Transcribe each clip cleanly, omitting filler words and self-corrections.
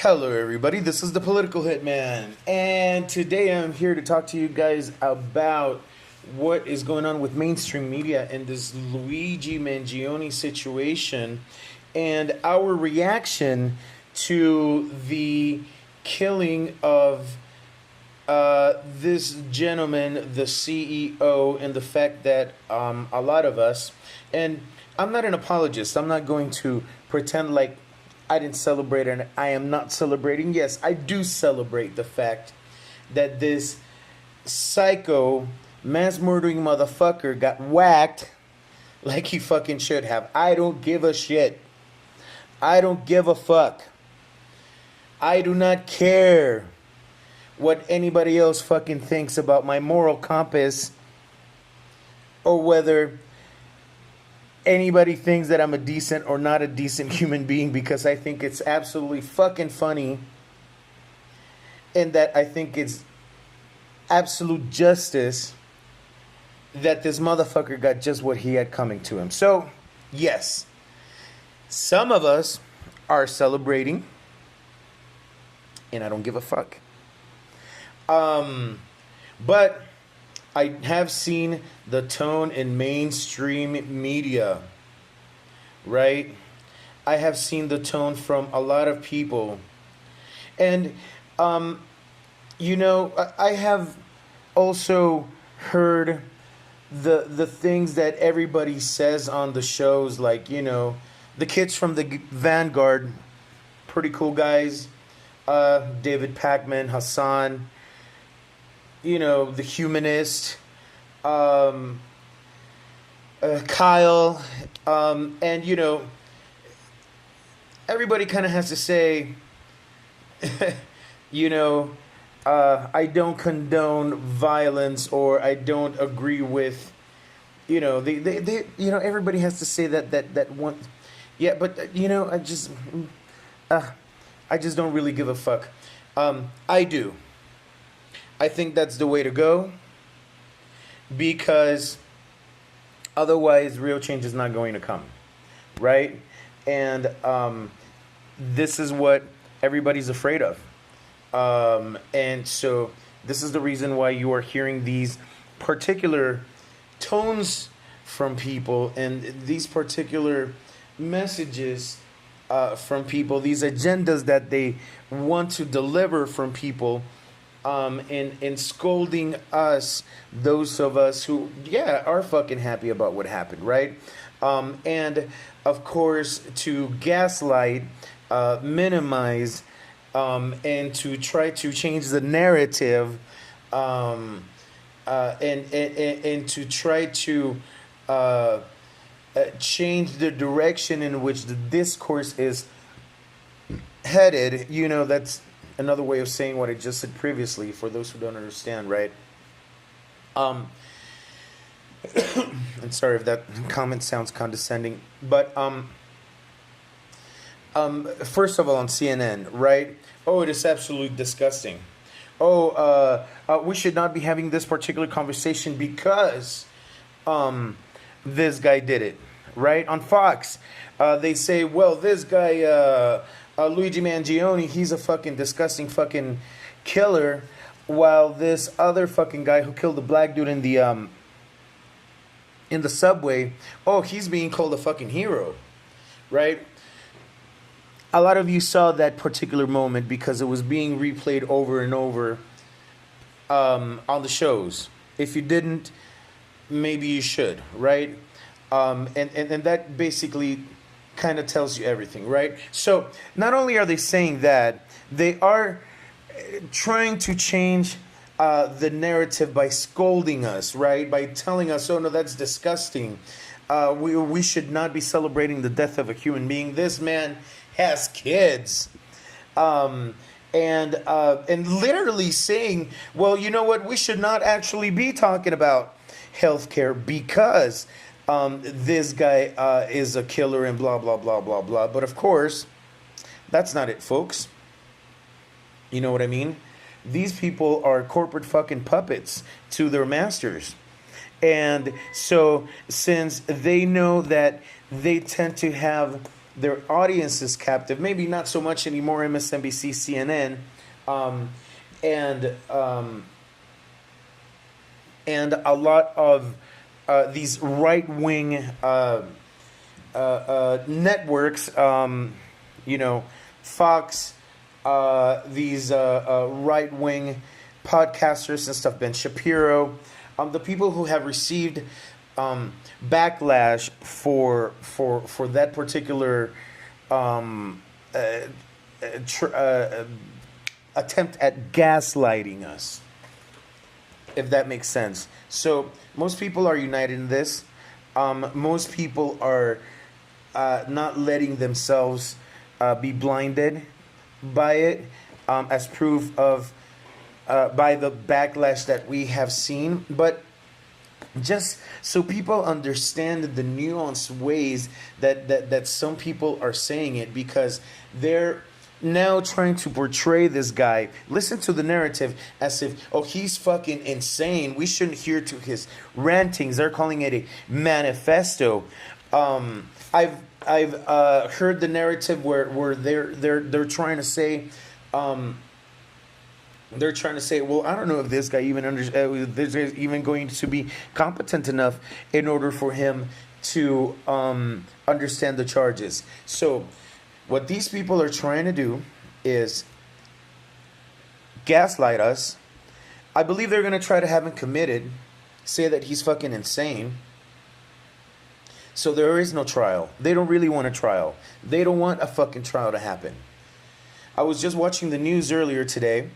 Hello, everybody. This is the Political Hitman, and today I'm here to talk to you guys about what is going on with mainstream media and this Luigi Mangione situation, and our reaction to the killing of this gentleman, the CEO, and the fact that a lot of us, and I'm not an apologist. I'm not going to pretend like I didn't celebrate and I am not celebrating. Yes, I do celebrate the fact that this psycho mass murdering motherfucker got whacked like he fucking should have. I don't give a shit. I don't give a fuck. I do not care what anybody else fucking thinks about my moral compass or whether anybody thinks that I'm a decent or not a decent human being, because I think it's absolutely fucking funny and that I think it's absolute justice that this motherfucker got just what he had coming to him. So, yes, some of us are celebrating and I don't give a fuck. But I have seen the tone in mainstream media, right? I have seen the tone from a lot of people. And, I have also heard the things that everybody says on the shows, like, the kids from the Vanguard, pretty cool guys, David Pacman, Hassan, the humanist, Kyle, and everybody kind of has to say, I don't condone violence, or I don't agree with, everybody has to say that one, yeah, but I just don't really give a fuck. I do. I think that's the way to go, because otherwise real change is not going to come, right? And this is what everybody's afraid of. And so this is the reason why you are hearing these particular tones from people and these particular messages from people, these agendas that they want to deliver from people. In scolding us, those of us who, are fucking happy about what happened, right? And, of course, to gaslight, minimize, and to try to change the narrative, and to try to change the direction in which the discourse is headed, that's another way of saying what I just said previously, for those who don't understand, right? And sorry if that comment sounds condescending, but first of all, on CNN, right? Oh, it is absolutely disgusting. Oh, we should not be having this particular conversation because this guy did it, right? On Fox, they say, well, this guy, Luigi Mangione, he's a fucking disgusting fucking killer, while this other fucking guy who killed the black dude in the subway, oh, he's being called a fucking hero, right? A lot of you saw that particular moment because it was being replayed over and over on the shows. If you didn't, maybe you should, right? And that basically kind of tells you everything, right? So not only are they saying that, they are trying to change the narrative by scolding us, right? By telling us, oh no, that's disgusting. We should not be celebrating the death of a human being. This man has kids. And literally saying, well, you know what? We should not actually be talking about healthcare because this guy is a killer and blah, blah, blah, blah, blah. But of course, that's not it, folks. You know what I mean? These people are corporate fucking puppets to their masters. And so since they know that they tend to have their audience is captive. Maybe not so much anymore MSNBC, CNN, and a lot of these right wing networks, Fox, these right wing podcasters and stuff, Ben Shapiro, the people who have received backlash for that particular attempt at gaslighting us, if that makes sense. So most people are united in this. Most people are not letting themselves be blinded by it, as proof of by the backlash that we have seen. But just so people understand the nuanced ways that some people are saying it, because they're now trying to portray this guy. Listen to the narrative as if, oh, he's fucking insane, we shouldn't hear to his rantings. They're calling it a manifesto. I've heard the narrative where they're trying to say, well, I don't know if this guy this is even going to be competent enough in order for him to understand the charges. So what these people are trying to do is gaslight us. I believe they're going to try to have him committed, say that he's fucking insane. So there is no trial. They don't really want a trial. They don't want a fucking trial to happen. I was just watching the news earlier today,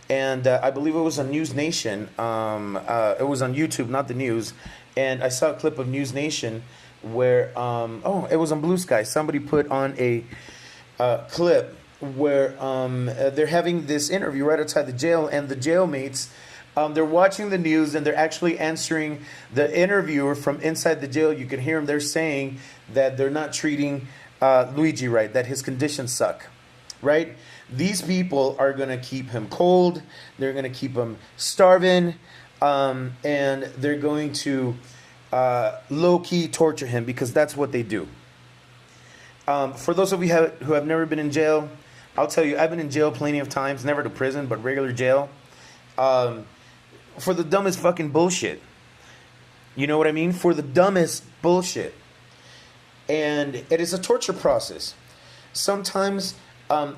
and I believe it was on News Nation. It was on YouTube, not the news. And I saw a clip of News Nation where, it was on Blue Sky. Somebody put on a clip where they're having this interview right outside the jail, and the jailmates, they're watching the news, and they're actually answering the interviewer from inside the jail. You can hear them. They're saying that they're not treating Luigi right, that his conditions suck, right? These people are going to keep him cold. They're going to keep him starving, and they're going to low-key torture him, because that's what they do. For those of you who have never been in jail, I'll tell you, I've been in jail plenty of times, never to prison, but regular jail, for the dumbest fucking bullshit. You know what I mean? For the dumbest bullshit. And it is a torture process. Sometimes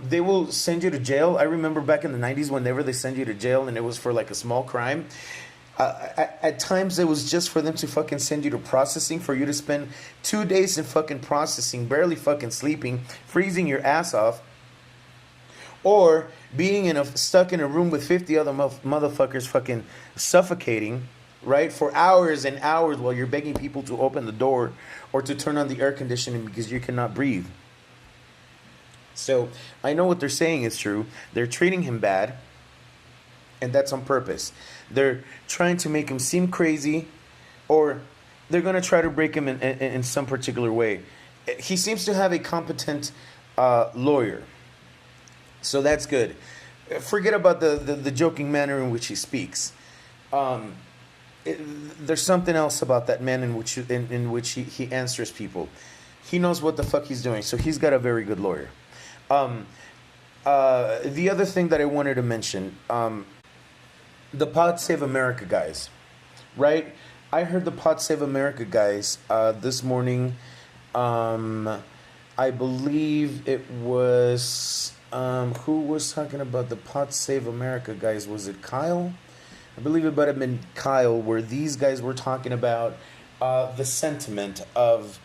they will send you to jail. I remember back in the 90s, whenever they send you to jail and it was for like a small crime, at times it was just for them to fucking send you to processing, for you to spend 2 days in fucking processing, barely fucking sleeping, freezing your ass off, or being stuck in a room with 50 other motherfuckers fucking suffocating, right, for hours and hours while you're begging people to open the door or to turn on the air conditioning because you cannot breathe. So I know what they're saying is true. They're treating him bad, and that's on purpose. They're trying to make him seem crazy, or they're going to try to break him in some particular way. He seems to have a competent lawyer, so that's good. Forget about the joking manner in which he speaks. There's something else about that man in which he answers people. He knows what the fuck he's doing, so he's got a very good lawyer. The other thing that I wanted to mention, the Pod Save America guys, right? I heard the Pod Save America guys this morning. I believe it was who was talking about the Pod Save America guys? Was it Kyle? I believe it might have been Kyle, where these guys were talking about the sentiment of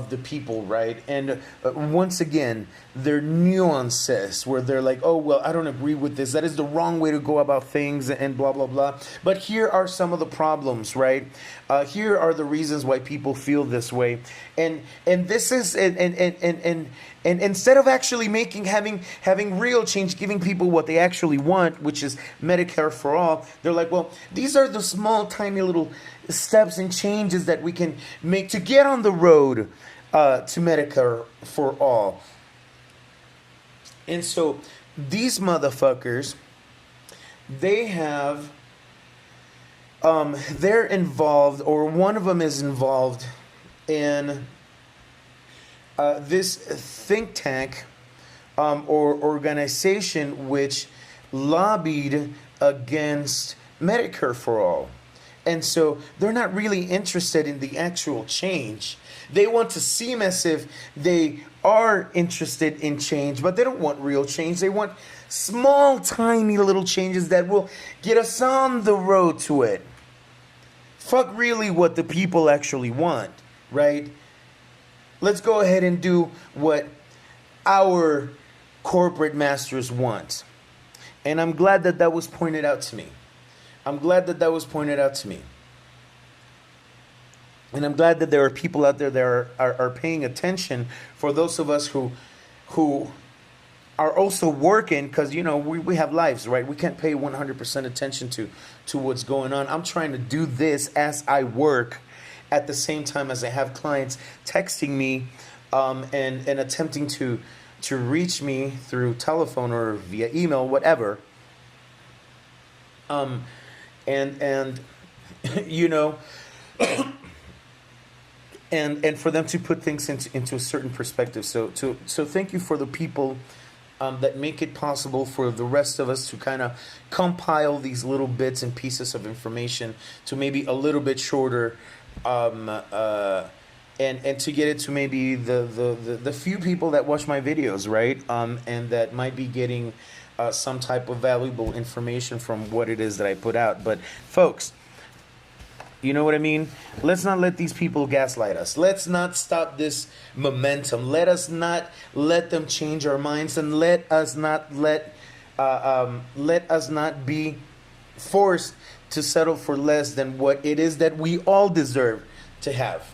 the people, right? And once again, their nuances, where they're like, oh, well, I don't agree with this. That is the wrong way to go about things, and blah, blah, blah. But here are some of the problems, right? Here are the reasons why people feel this way. And this is, and instead of actually having real change, giving people what they actually want, which is Medicare for all, they're like, well, these are the small, tiny little steps and changes that we can make to get on the road to Medicare for all. And so these motherfuckers, they have, they're involved, or one of them is involved in this think tank or organization which lobbied against Medicare for all. And so they're not really interested in the actual change. They want to seem as if they are interested in change, but they don't want real change. They want small, tiny little changes that will get us on the road to it. Fuck really what the people actually want, right? Let's go ahead and do what our corporate masters want. And I'm glad that that was pointed out to me. I'm glad that that was pointed out to me. And I'm glad that there are people out there that are paying attention, for those of us who are also working, because, you know, we have lives, right? We can't pay 100% attention to what's going on. I'm trying to do this as I work at the same time as I have clients texting me and attempting to reach me through telephone or via email, whatever. And you know, and for them to put things into a certain perspective. So thank you for the people that make it possible for the rest of us to kind of compile these little bits and pieces of information to maybe a little bit shorter, and to get it to maybe the few people that watch my videos, right? And that might be getting some type of valuable information from what it is that I put out. But folks, you know what I mean? Let's not let these people gaslight us. Let's not stop this momentum. Let us not let them change our minds, and let us not be forced to settle for less than what it is that we all deserve to have.